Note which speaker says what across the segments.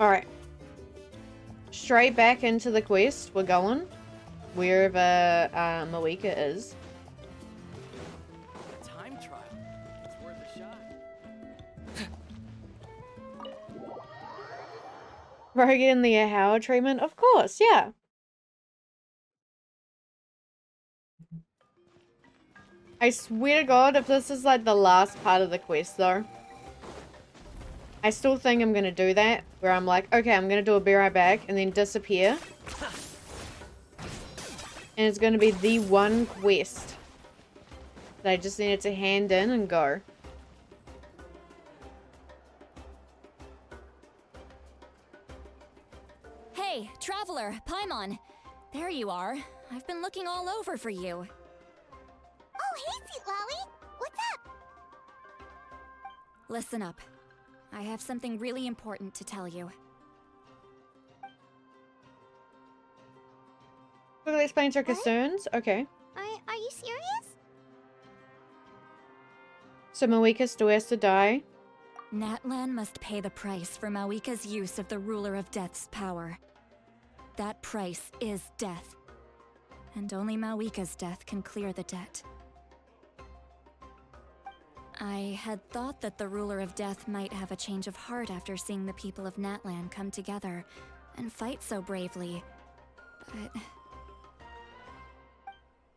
Speaker 1: Alright. Straight back into the quest. We're going. Wherever Mawika is.
Speaker 2: A time trial. It's worth a shot.
Speaker 1: Rogan in the Howard treatment? Of course, yeah. I swear to God, if this is like the last part of the quest though, I still think I'm gonna do that, where I'm like, okay, I'm gonna do a be right back and then disappear. And it's gonna be the one quest that I just needed to hand in and go.
Speaker 3: Hey, traveler, Paimon. There you are. I've been looking all over for you.
Speaker 4: Oh, hey, Sweet Lolly. What's up?
Speaker 3: Listen up. I have something really important to tell you.
Speaker 1: Quickly explains her concerns. Okay.
Speaker 4: Are you serious?
Speaker 1: So Mawika still has to die.
Speaker 3: Natlan must pay the price for Mawika's use of the Ruler of Death's power. That price is death. And only Mawika's death can clear the debt. I had thought that the Ruler of Death might have a change of heart after seeing the people of Natlan come together and fight so bravely. But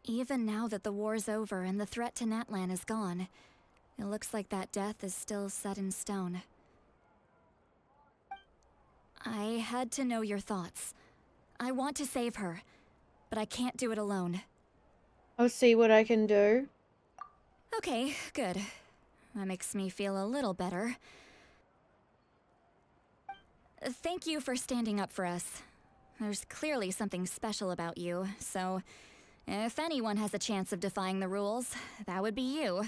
Speaker 3: even now that the war's over and the threat to Natlan is gone, it looks like that death is still set in stone. I had to know your thoughts. I want to save her, but I can't do it alone.
Speaker 1: I'll see what I can do.
Speaker 3: Okay, good. That makes me feel a little better. Thank you for standing up for us. There's clearly something special about you, so if anyone has a chance of defying the rules, that would be you.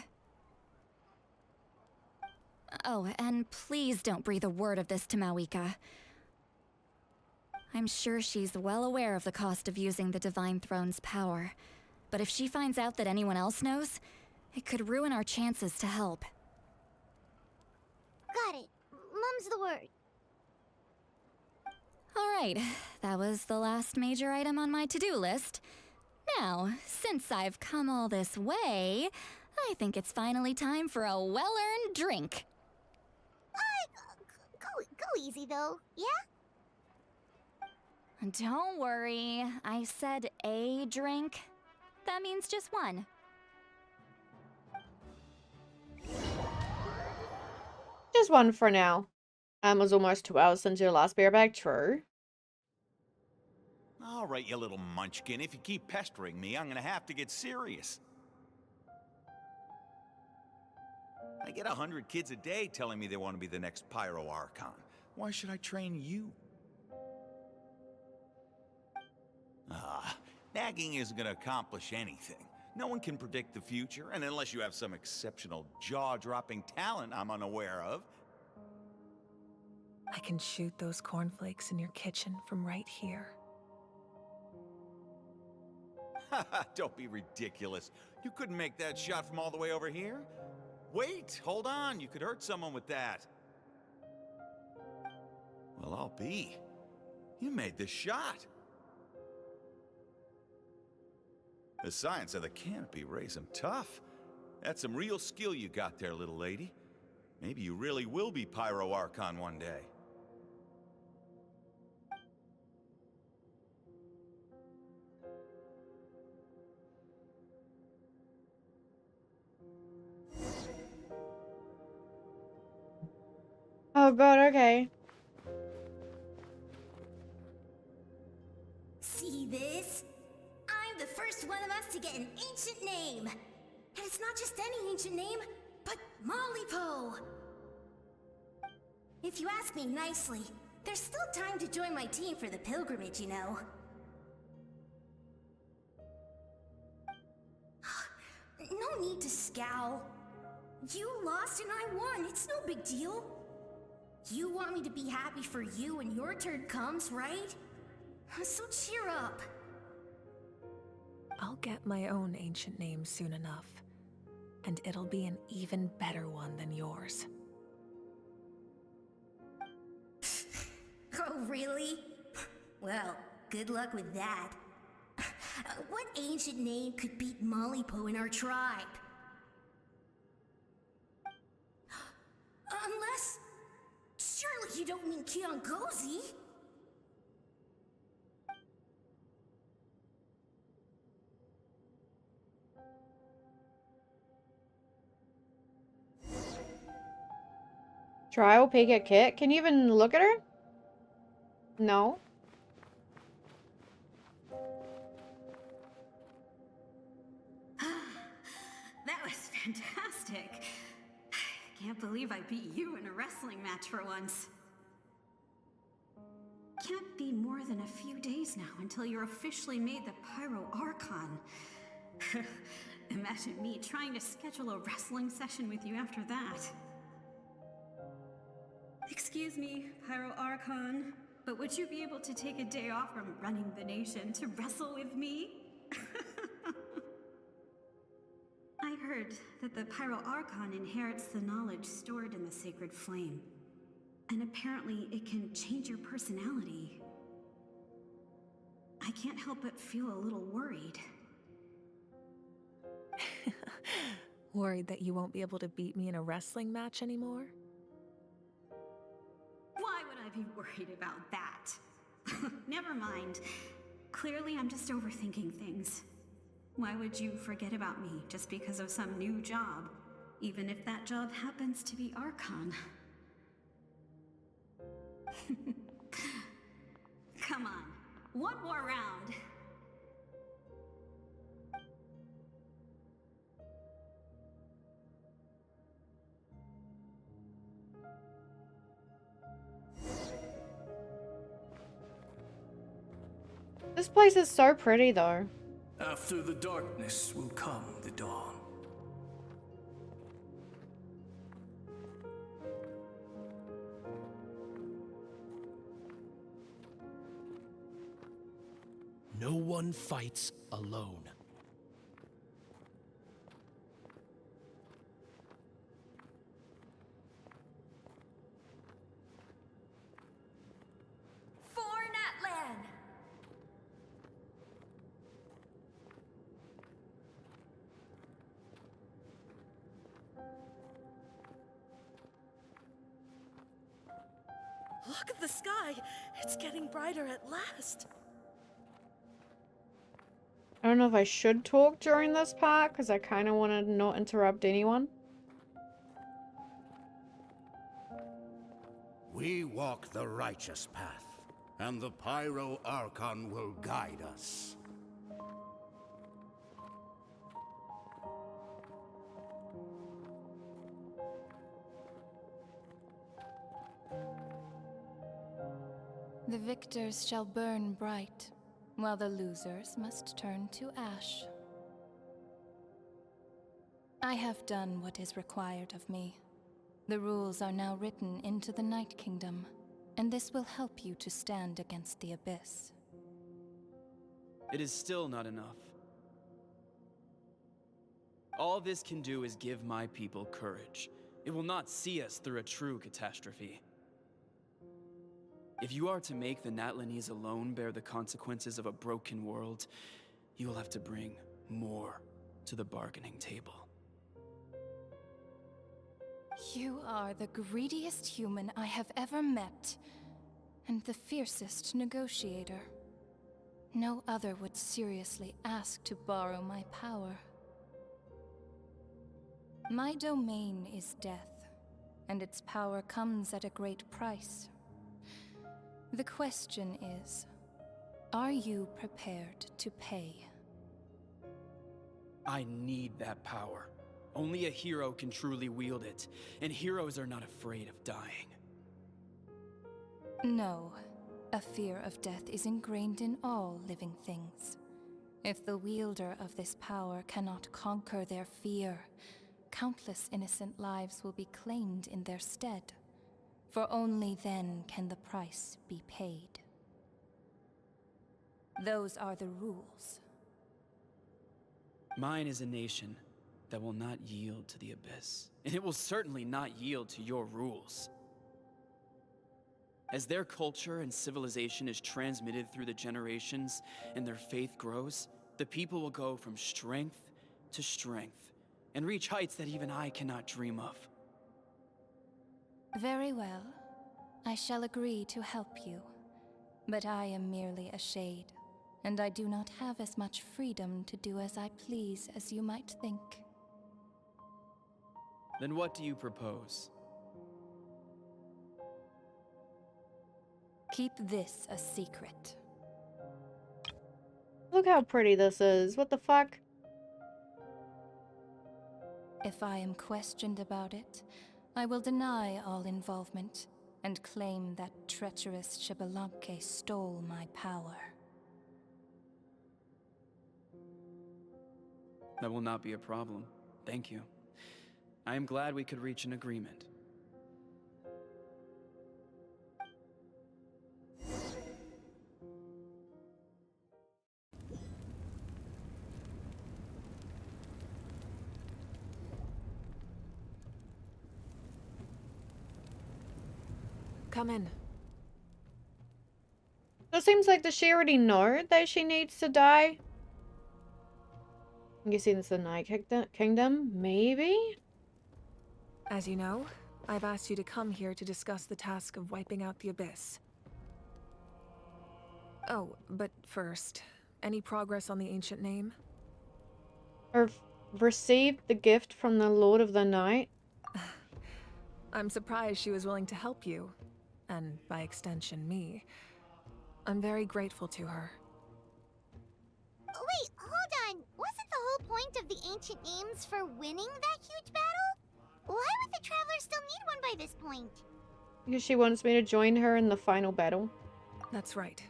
Speaker 3: Oh, and please don't breathe a word of this to Mawika. I'm sure she's well aware of the cost of using the Divine Throne's power, but if she finds out that anyone else knows, it could ruin our chances to help.
Speaker 4: Got it. Mum's the word.
Speaker 3: Alright, that was the last major item on my to-do list. Now, since I've come all this way, I think it's finally time for a well-earned drink.
Speaker 4: Go easy, though, yeah?
Speaker 3: Don't worry, I said a drink. That means just one.
Speaker 1: Just one for now. It was almost 2 hours since your last bareback. True.
Speaker 5: All right, you little munchkin. If you keep pestering me, I'm gonna have to get serious. I get 100 kids a day telling me they want to be the next Pyro Archon. Why should I train you? Nagging isn't gonna accomplish anything. No one can predict the future, and unless you have some exceptional jaw-dropping talent I'm unaware of.
Speaker 6: I can shoot those cornflakes in your kitchen from right here.
Speaker 5: Don't be ridiculous. You couldn't make that shot from all the way over here? Wait, hold on. You could hurt someone with that. Well, I'll be. You made this shot. The science of the canopy raised him tough. That's some real skill you got there, little lady. Maybe you really will be Pyro Archon one day.
Speaker 1: Oh god, okay.
Speaker 4: See this? I'm the first one of us to get an ancient name. And it's not just any ancient name, but Mollypo. If you ask me nicely, there's still time to join my team for the pilgrimage, you know. No need to scowl. You lost and I won, it's no big deal. You want me to be happy for you when your turn comes, right? So cheer up.
Speaker 6: I'll get my own ancient name soon enough, and it'll be an even better one than yours.
Speaker 4: Oh, really? Well, good luck with that. What ancient name could beat Mollypo in our tribe? Unless... Surely you don't mean Kiangozi?
Speaker 1: Trial peek at Kit. Can you even look at her? No.
Speaker 7: That was fantastic. Can't believe I beat you in a wrestling match for once. Can't be more than a few days now until you're officially made the Pyro Archon. Imagine me trying to schedule a wrestling session with you after that. Excuse me, Pyro Archon, but would you be able to take a day off from running the nation to wrestle with me? I heard that the Pyro Archon inherits the knowledge stored in the sacred flame. And apparently it can change your personality. I can't help but feel a little worried.
Speaker 6: Worried that you won't be able to beat me in a wrestling match anymore?
Speaker 7: Why would I be worried about that? Never mind. Clearly I'm just overthinking things. Why would you forget about me just because of some new job? Even if that job happens to be Archon. Come on, one more round.
Speaker 1: This place is so pretty though.
Speaker 8: After the darkness will come the dawn. No one fights alone.
Speaker 3: For Natlan!
Speaker 9: Look at the sky! It's getting brighter at last!
Speaker 1: I don't know if I should talk during this part because I kind of want to not interrupt anyone.
Speaker 10: We walk the righteous path, and the Pyro Archon will guide us.
Speaker 3: The victors shall burn bright, while the losers must turn to ash. I have done what is required of me. The rules are now written into the Night Kingdom, and this will help you to stand against the Abyss.
Speaker 2: It is still not enough. All this can do is give my people courage. It will not see us through a true catastrophe. If you are to make the Natlanese alone bear the consequences of a broken world, you will have to bring more to the bargaining table.
Speaker 3: You are the greediest human I have ever met, and the fiercest negotiator. No other would seriously ask to borrow my power. My domain is death, and its power comes at a great price. The question is, are you prepared to pay?
Speaker 2: I need that power. Only a hero can truly wield it, and heroes are not afraid of dying.
Speaker 3: No, a fear of death is ingrained in all living things. If the wielder of this power cannot conquer their fear, countless innocent lives will be claimed in their stead. For only then can the price be paid. Those are the rules.
Speaker 2: Mine is a nation that will not yield to the Abyss, and it will certainly not yield to your rules. As their culture and civilization is transmitted through the generations and their faith grows, the people will go from strength to strength and reach heights that even I cannot dream of.
Speaker 3: Very well. I shall agree to help you. But I am merely a shade, and I do not have as much freedom to do as I please as you might think.
Speaker 2: Then what do you propose?
Speaker 3: Keep this a secret.
Speaker 1: Look how pretty this is. What the fuck?
Speaker 3: If I am questioned about it, I will deny all involvement and claim that treacherous Xbalanque stole my power.
Speaker 2: That will not be a problem. Thank you. I am glad we could reach an agreement.
Speaker 6: Come in.
Speaker 1: So it seems like, does she already know that she needs to die? I'm guessing it's the Night Kingdom, maybe?
Speaker 6: As you know, I've asked you to come here to discuss the task of wiping out the Abyss. Oh, but first, any progress on the ancient name?
Speaker 1: Or received the gift from the Lord of the Night?
Speaker 6: I'm surprised she was willing to help you. And by extension, me. I'm very grateful to her.
Speaker 11: Wait, hold on. Wasn't the whole point of the ancient names for winning that huge battle? Why would the Traveler still need one by this point?
Speaker 1: Because she wants me to join her in the final battle.
Speaker 6: That's right.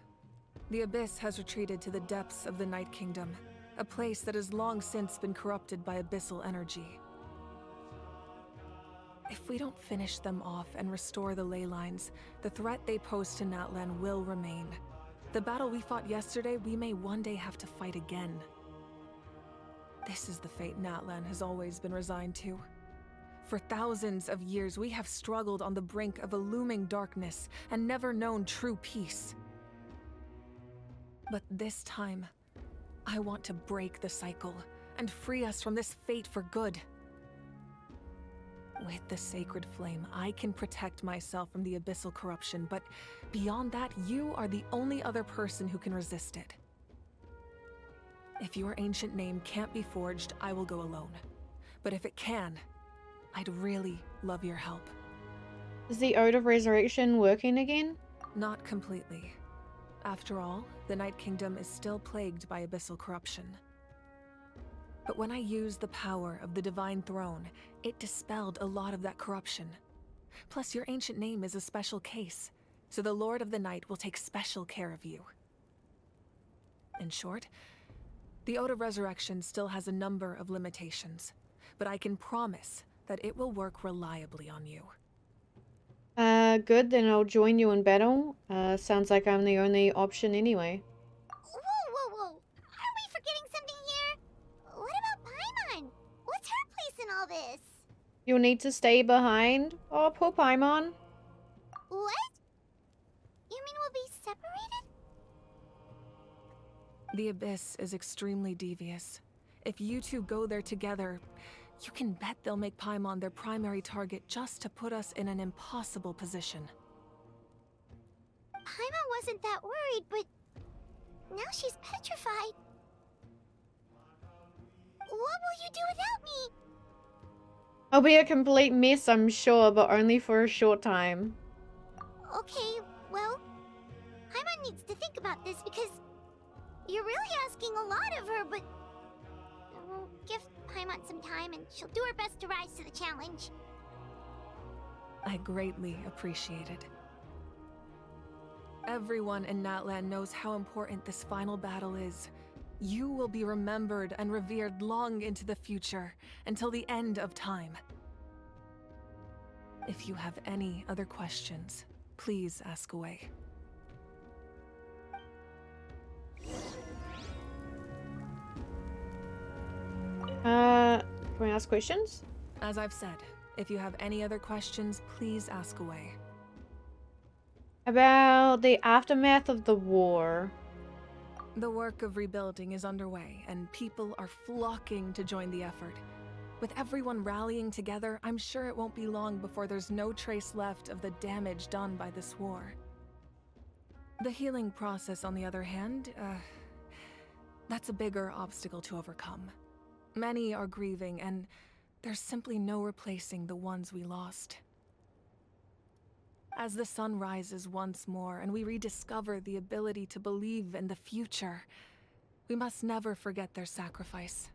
Speaker 6: The Abyss has retreated to the depths of the Night Kingdom, a place that has long since been corrupted by abyssal energy. If we don't finish them off and restore the ley lines, the threat they pose to Natlan will remain. The battle we fought yesterday, we may one day have to fight again. This is the fate Natlan has always been resigned to. For thousands of years, we have struggled on the brink of a looming darkness and never known true peace. But this time, I want to break the cycle and free us from this fate for good. With the sacred flame, I can protect myself from the abyssal corruption, but beyond that, you are the only other person who can resist it. If your ancient name can't be forged, I will go alone. But if it can, I'd really love your help.
Speaker 1: Is the Ode of Resurrection working again?
Speaker 6: Not completely. After all, the Night Kingdom is still plagued by abyssal corruption. But when I used the power of the Divine Throne, it dispelled a lot of that corruption. Plus, your ancient name is a special case, so the Lord of the Night will take special care of you. In short, the Ode of Resurrection still has a number of limitations, but I can promise that it will work reliably on you.
Speaker 1: Good, then I'll join you in battle. Sounds like I'm the only option anyway.
Speaker 11: Whoa. Aren't we forgetting something here? What about Paimon? What's her place in all this?
Speaker 1: You'll need to stay behind. Oh, poor Paimon.
Speaker 11: What? You mean we'll be separated?
Speaker 6: The Abyss is extremely devious. If you two go there together, you can bet they'll make Paimon their primary target just to put us in an impossible position.
Speaker 11: Paimon wasn't that worried, but now she's petrified. What will you do without me?
Speaker 1: I'll be a complete mess, I'm sure, but only for a short time.
Speaker 11: Okay, well, Paimon needs to think about this because you're really asking a lot of her, but we'll give Paimon some time and she'll do her best to rise to the challenge.
Speaker 6: I greatly appreciate it. Everyone in Natlan knows how important this final battle is. You will be remembered and revered long into the future, until the end of time. If you have any other questions, please ask away.
Speaker 1: Can we ask questions?
Speaker 6: As I've said, if you have any other questions, please ask away.
Speaker 1: About the aftermath of the war.
Speaker 6: The work of rebuilding is underway, and people are flocking to join the effort. With everyone rallying together, I'm sure it won't be long before there's no trace left of the damage done by this war. The healing process, on the other hand, that's a bigger obstacle to overcome. Many are grieving, and there's simply no replacing the ones we lost. As the sun rises once more and we rediscover the ability to believe in the future, we must never forget their sacrifice.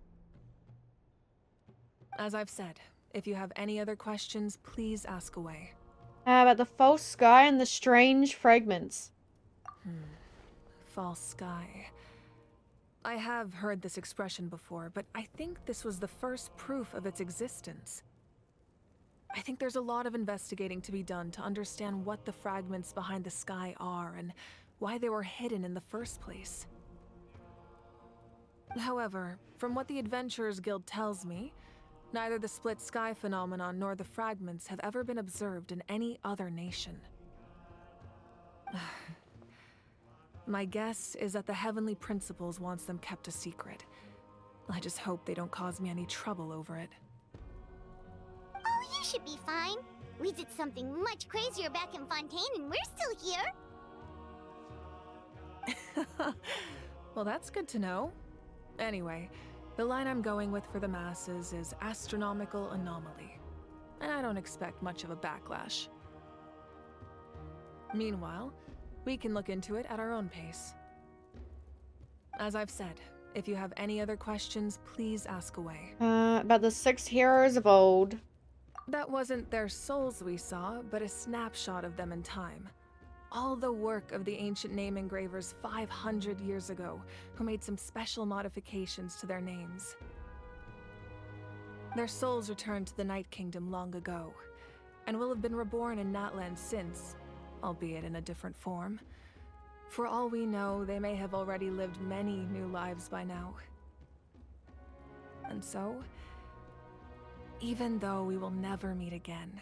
Speaker 6: As I've said, if you have any other questions, please ask away.
Speaker 1: About the false sky and the strange fragments.
Speaker 6: False sky. I have heard this expression before, but I think this was the first proof of its existence. I think there's a lot of investigating to be done to understand what the fragments behind the sky are and why they were hidden in the first place. However, from what the Adventurers Guild tells me, neither the split sky phenomenon nor the fragments have ever been observed in any other nation. My guess is that the Heavenly Principles wants them kept a secret. I just hope they don't cause me any trouble over it.
Speaker 11: Oh, you should be fine. We did something much crazier back in Fontaine and we're still here.
Speaker 6: Well, that's good to know. Anyway, the line I'm going with for the masses is astronomical anomaly. And I don't expect much of a backlash. Meanwhile, we can look into it at our own pace. As I've said, if you have any other questions, please ask away.
Speaker 1: About the 6 heroes of old.
Speaker 6: That wasn't their souls we saw, but a snapshot of them in time. All the work of the ancient name engravers 500 years ago, who made some special modifications to their names. Their souls returned to the Night Kingdom long ago, and will have been reborn in Natlan since, albeit in a different form. For all we know, they may have already lived many new lives by now. And so, even though we will never meet again,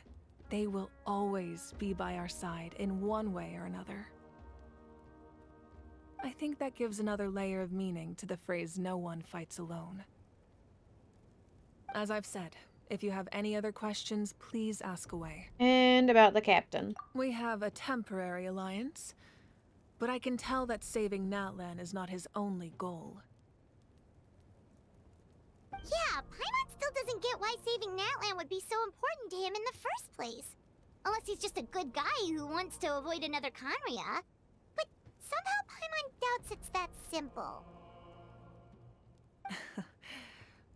Speaker 6: they will always be by our side in one way or another. I think that gives another layer of meaning to the phrase "no one fights alone." As I've said, if you have any other questions, please ask away.
Speaker 1: And about the captain.
Speaker 6: We have a temporary alliance, but I can tell that saving Natlan is not his only goal.
Speaker 11: Yeah, Paimon still doesn't get why saving Natlan would be so important to him in the first place. Unless he's just a good guy who wants to avoid another Conria. But somehow Paimon doubts it's that simple.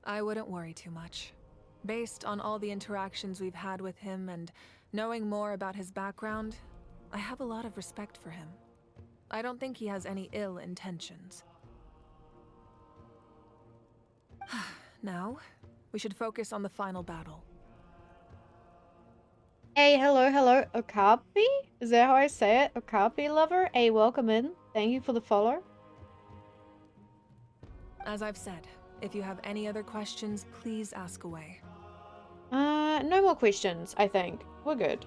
Speaker 6: I wouldn't worry too much. Based on all the interactions we've had with him and knowing more about his background, I have a lot of respect for him. I don't think he has any ill intentions. Now, we should focus on the final battle.
Speaker 1: Hey, hello, Okapi? Is that how I say it? Okapi lover? Hey, welcome in. Thank you for the follow.
Speaker 6: As I've said, if you have any other questions, please ask away.
Speaker 1: No more questions, I think. We're good.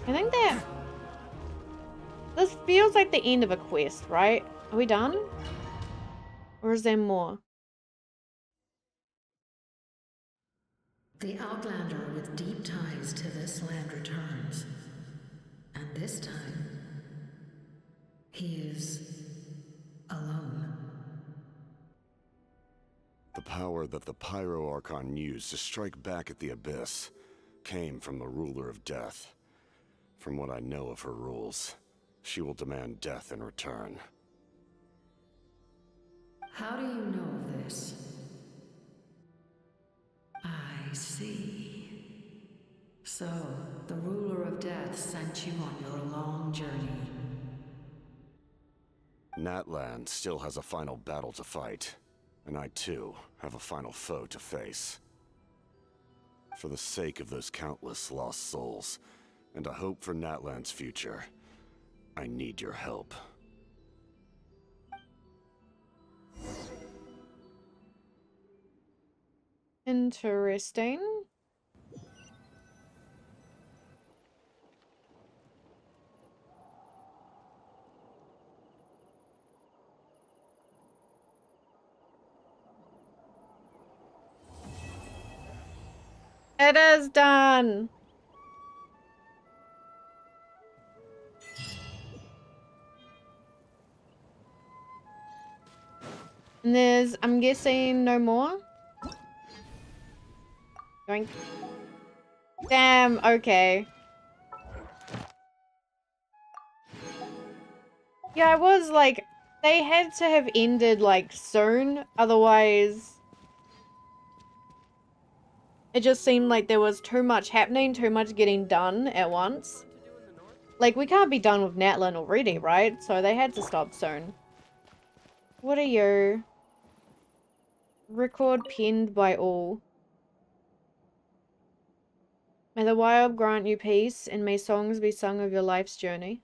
Speaker 1: I think that this feels like the end of a quest, right? Are we done? Or is there more?
Speaker 12: The Outlander with deep ties to this land returns. And this time, he is alone.
Speaker 13: The power that the Pyro Archon used to strike back at the Abyss came from the Ruler of Death. From what I know of her rules, she will demand death in return.
Speaker 12: How do you know of this? I see. So, the Ruler of Death sent you on your long journey.
Speaker 13: Natlan still has a final battle to fight, and I too have a final foe to face. For the sake of those countless lost souls, and a hope for Natlan's future, I need your help.
Speaker 1: Interesting. It is done. And there's, I'm guessing, no more? Doink. Damn, okay. Yeah, I was like, they had to have ended like soon, otherwise it just seemed like there was too much happening, too much getting done at once. Like, we can't be done with Natlan already, right? So they had to stop soon. What are you? Record penned by all. May the wild grant you peace, and may songs be sung of your life's journey.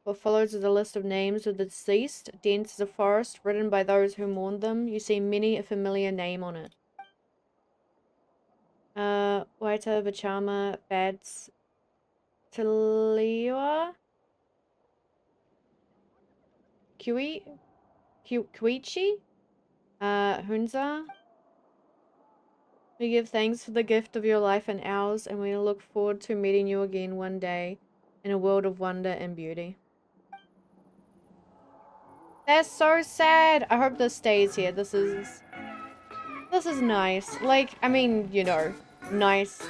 Speaker 1: What follows is a list of names of the deceased, dense as a forest, written by those who mourned them. You see many a familiar name on it. Waita, Vachama, Bads, Taliwa, Kuichi, Hunza. We give thanks for the gift of your life and ours, and we look forward to meeting you again one day in a world of wonder and beauty. That's so sad. I hope this stays here. This is nice. Like, I mean, you know, nice